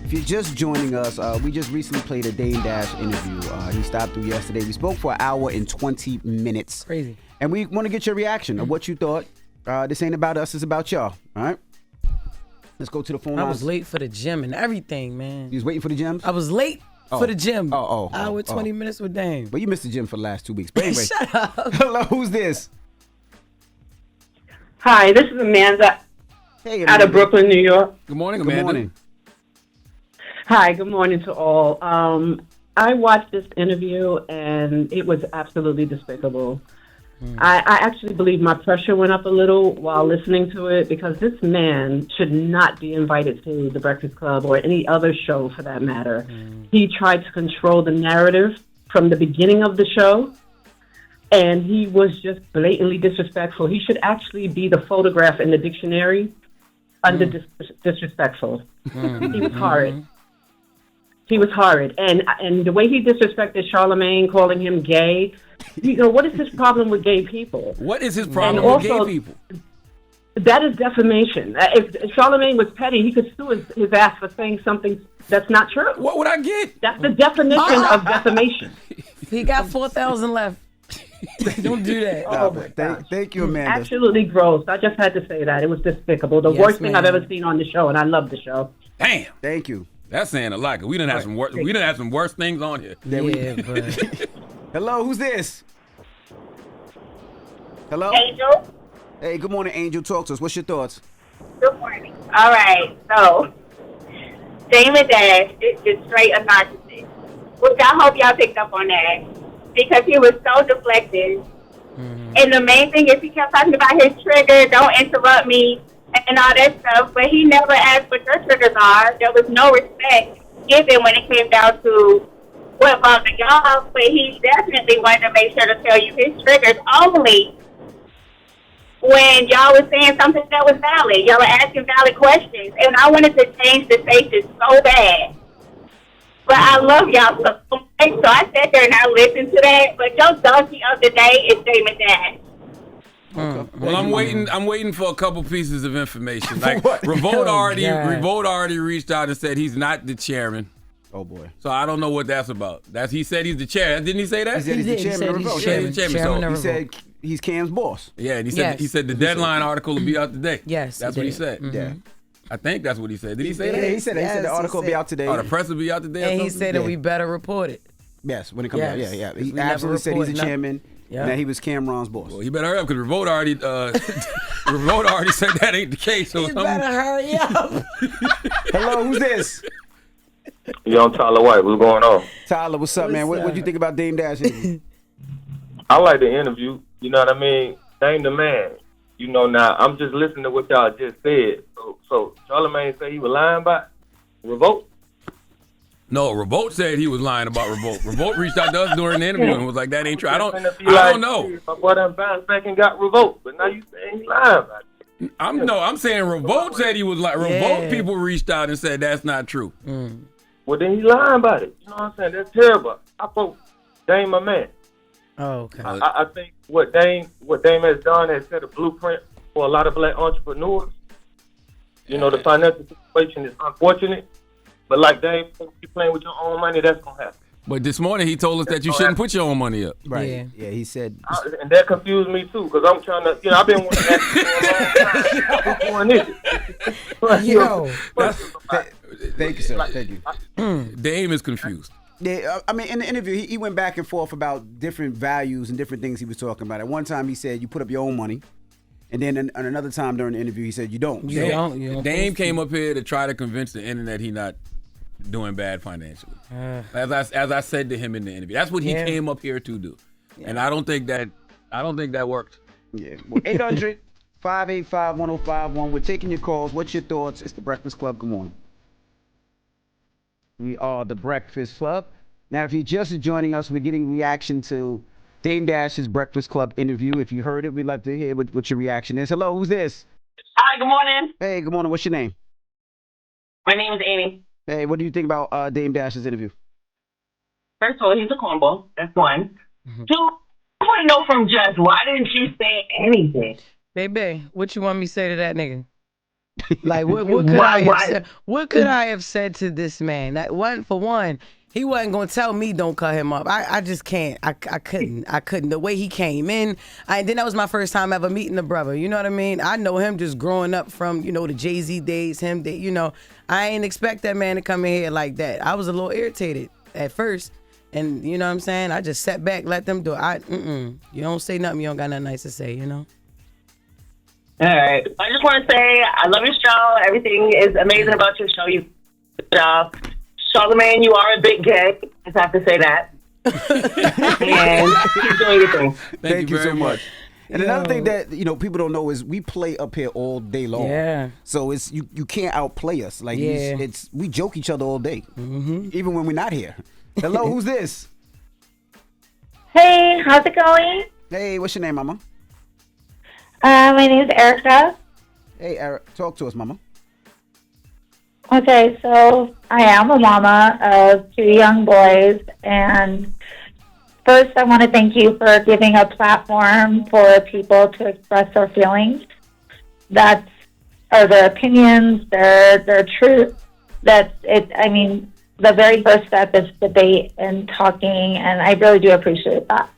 If you're just joining us, we just recently played a Dame Dash interview. He stopped through yesterday. We spoke for an hour and 20 minutes. Crazy. And we want to get your reaction of what you thought. This ain't about us, it's about y'all. All right? Let's go to the phone lines. I was late for the gym and everything, man. You was waiting for the gym? I was late for the gym. Hour 20 minutes. minutes with Dame. But you missed the gym for the last 2 weeks. But anyway. Shut up. Hello, who's this? Hi, this is Amanda, Hey, out of Brooklyn, New York. Good morning, Amanda. Good morning. Hi, good morning to all. I watched this interview, and it was absolutely despicable. I actually believe my pressure went up a little while listening to it, because this man should not be invited to The Breakfast Club or any other show for that matter. He tried to control the narrative from the beginning of the show, and he was just blatantly disrespectful. He should actually be the photograph in the dictionary under disrespectful. He was horrid. He was horrid. And the way he disrespected Charlamagne, calling him gay, what is his problem with gay people? What is his problem And with also, gay people? That is defamation. If Charlamagne was petty, he could sue his ass for saying something that's not true. What would I get? That's the definition of defamation. He got 4,000 left. Don't do that. Oh, my gosh. Thank you, Amanda. Absolutely gross. I just had to say that. It was despicable. The worst thing I've ever seen on the show, and I love the show. Damn. Thank you. That's saying a lot. 'Cause we didn't have some worse. We didn't have some worse things on here. But Hello, who's this? Hello? Angel. Hey, good morning, Angel. Talk to us. What's your thoughts? Good morning. All right, so Damon Dash is just straight a narcissist, which I hope y'all picked up on that, because he was so deflective. And the main thing is he kept talking about his trigger, don't interrupt me, and all that stuff, but he never asked what your triggers are. There was no respect given when it came down to what bothered y'all, but he definitely wanted to make sure to tell you his triggers only when y'all was saying something that was valid. Y'all were asking valid questions, and I wanted to change the station so bad. But I love y'all so much, so I sat there and I listened to that. But your donkey of the day is Damon Dash. Well, I'm waiting for a couple pieces of information. Like What? Revolt already God. reached out and said he's not the chairman. Oh, boy. So I don't know what that's about. He said he's the chair. Didn't he say that? He said he's the chairman of Revolt. he's the chairman. Chairman So of He said he's Cam's boss. yeah, and he Yes. said the deadline article will be out today. Yes, that's he what he did. said. Yeah. I think that's what he said. Did he say Yeah, that? he said that. He said the Yes, he article will be said- out today. Oh, the press will be out today. or and he something? said that Yeah. we better report it. Yes, when it comes out. Yes. Yeah. We He never absolutely said he's the report chairman Yeah. and that he was Cameron's boss. Well, you better hurry up, because Revolt already Revolt already said that ain't the case. So You better hurry up. Hello, who's this? Young Tyler White, what's going on? Tyler, what's up, man? What's What you up? think about Dame Dash? I like the interview. You know what I mean? Dame the man. Now I'm just listening to what y'all just said. So Charlamagne said he was lying about Revolt. No, Revolt said he was lying about Revolt. Revolt reached out to us during the interview and was like, "That ain't true." I don't know. My boy done bounced back and got Revolt, but now you saying he lying about it. I'm saying Revolt said he was like Revolt. People reached out and said that's not true. Well, then he lying about it. You know what I'm saying? That's terrible. I thought Dame my man. Oh, okay. I think what Dame has done has set a blueprint for a lot of black entrepreneurs. The financial situation is unfortunate, but like Dame, if you're playing with your own money, that's gonna happen. But this morning he told us that you shouldn't put your own money up. Right. Yeah, he said. And that confused me too, because I'm trying to, I've been wanting to ask you for a long time. Which one is it? Yo. Thank you, sir. Thank you. Dame is confused. Yeah, I mean, in the interview, he went back and forth about different values and different things he was talking about. At one time, he said you put up your own money, and then at another time during the interview, he said you don't. You don't Dame came up here to try to convince the internet he not doing bad financially. As I said to him in the interview, that's what he came up here to do, and I don't think that worked. Yeah. Well, 800-585-1051. We're taking your calls. What's your thoughts? It's the Breakfast Club. Good morning. We are the Breakfast Club. Now, if you're just joining us, we're getting reaction to Dame Dash's Breakfast Club interview. If you heard it, we'd like to hear what your reaction is. Hello, who's this? Hi, good morning. Hey, good morning. What's your name? My name is Amy. Hey, what do you think about Dame Dash's interview? First of all, he's a cornball. That's one. Two, I want to know from Jess, why didn't you say anything? Baby, what you want me to say to that nigga? Like what could I have said? What could I have said to this man? That for one, he wasn't gonna tell me don't cut him up. I just can't. I couldn't. The way he came in, then that was my first time ever meeting the brother. You know what I mean? I know him just growing up from the Jay-Z days. I ain't expect that man to come in here like that. I was a little irritated at first, and you know what I'm saying. I just sat back, let them do it. You don't say nothing. You don't got nothing nice to say. All right. I just want to say I love your show. Everything is amazing about your show. You good job. Charlamagne, you are a big gay. I just have to say that. And keep doing your thing. Thank you so much. And another thing that people don't know is we play up here all day long. Yeah. So it's you can't outplay us. Like we joke each other all day, even when we're not here. Hello, who's this? Hey, how's it going? Hey, what's your name, Mama? My name is Erica. Hey, Eric, talk to us, Mama. Okay, so I am a mama of 2 young boys, and first I want to thank you for giving a platform for people to express their feelings. Or their opinions, their truth. That's it. I mean, the very first step is debate and talking, and I really do appreciate that.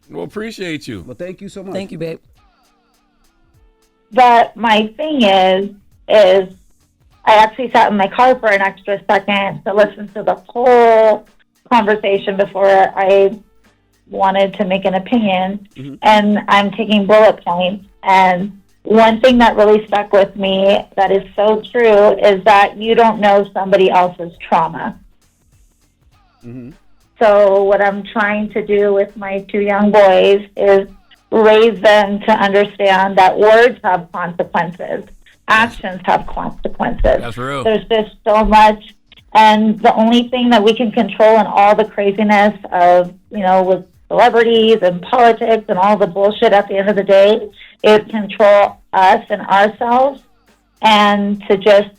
Well, appreciate you. Well, thank you so much. Thank you, babe. But my thing is I actually sat in my car for an extra second to listen to the whole conversation before I wanted to make an opinion. And I'm taking bullet points. And one thing that really stuck with me that is so true is that you don't know somebody else's trauma. So what I'm trying to do with my 2 young boys is raise them to understand that words have consequences. Actions have consequences. That's real. There's just so much. And the only thing that we can control in all the craziness of, with celebrities and politics and all the bullshit at the end of the day is control us and ourselves, and to just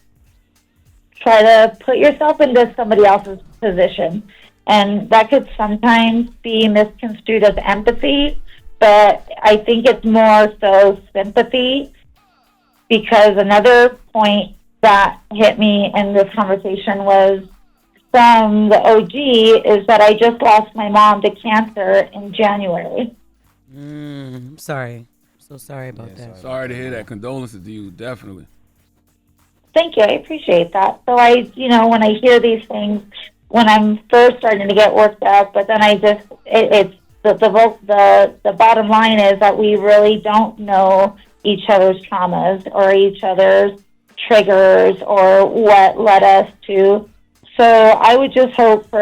try to put yourself into somebody else's position. And that could sometimes be misconstrued as empathy, but I think it's more so sympathy, because another point that hit me in this conversation was from the OG is that I just lost my mom to cancer in January. I'm sorry. So sorry about that. Sorry to hear that. Condolences to you, definitely. Thank you. I appreciate that. So when I hear these things, when I'm first starting to get worked up, but then it's the bottom line is that we really don't know each other's traumas or each other's triggers or what led us to. So I would just hope for,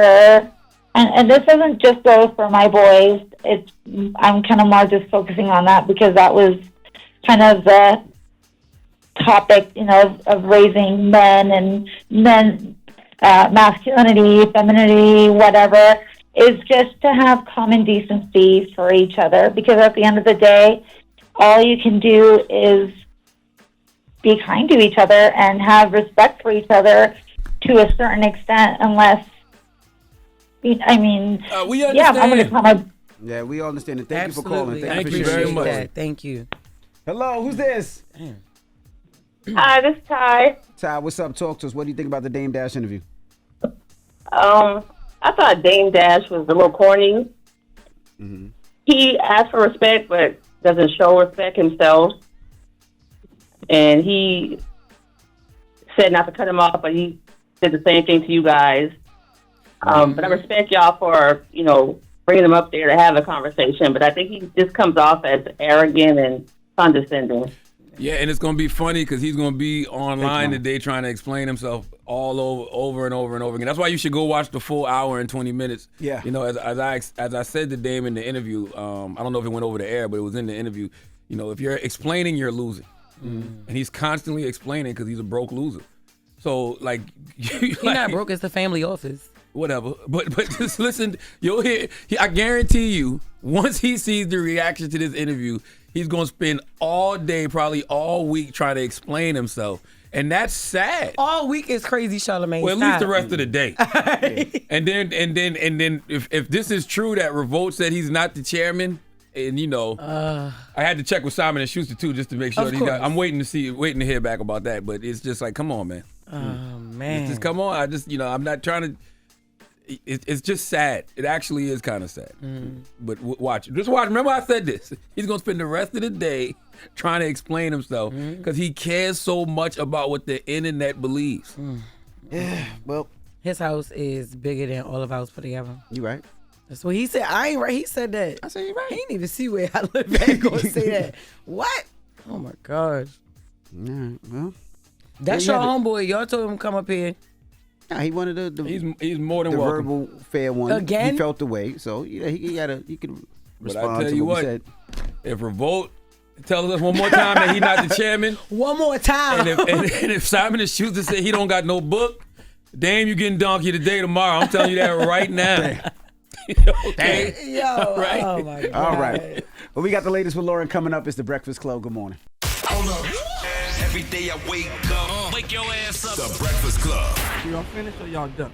and this doesn't just go for my boys. I'm kind of more just focusing on that because that was kind of the topic, of raising men and masculinity, femininity, whatever, is just to have common decency for each other. Because at the end of the day, all you can do is be kind to each other and have respect for each other to a certain extent, unless, we understand. I'm going to come. Yeah, we all understand it. Thank you for calling. Thank you very much. That. Thank you. Hello, who's this? Hi, this is Ty. Ty, what's up? Talk to us. What do you think about the Dame Dash interview? I thought Dame Dash was a little corny. He asked for respect, but doesn't show respect himself. And he said not to cut him off, but he did the same thing to you guys. But I respect y'all for, bringing him up there to have a conversation. But I think he just comes off as arrogant and condescending. Yeah, and it's going to be funny because he's going to be online today trying to explain himself all over and over and over again. That's why you should go watch the full hour and 20 minutes. Yeah. As I said to Dame in the interview, I don't know if it went over the air, but it was in the interview. If you're explaining, you're losing. And he's constantly explaining because he's a broke loser. So, he's not broke. It's the family office. Whatever. But just listen. You'll hear. I guarantee you, once he sees the reaction to this interview, he's going to spend all day, probably all week, trying to explain himself. And that's sad. All week is crazy, Charlamagne. Well, at least the rest of the day. And then if this is true that Revolt said he's not the chairman, and you know, I had to check with Simon and Schuster too, just to make sure. I'm waiting to hear back about that. But it's just like, come on, man. Oh man, just come on. I just, I'm not trying to. It's just sad. It actually is kind of sad. But watch. Just watch. Remember I said this. He's going to spend the rest of the day trying to explain himself because he cares so much about what the internet believes. Yeah, well. His house is bigger than all of ours put together. You right. That's what he said. I ain't right. He said that. I said you right. He didn't even see where I live at. Going to say that. What? Oh, my gosh. Yeah, well. That's your homeboy. Y'all told him to come up here. Nah, he wanted the he's more than the welcome. verbal fair one. Again? He felt the way, so he could respond but I tell to you what we what, said. if Revolt tells us one more time that he's not the chairman, one more time, and if Simon and Schuster say he don't got no book, damn, you getting donkey today tomorrow. I'm telling you that right now. Okay. Yo, right? Oh my God. All right. Well, we got the latest with Loren coming up. It's the Breakfast Club. Good morning. Hold up. Every day I wake up. Wake your ass up. The Breakfast Club. Y'all finished or y'all done?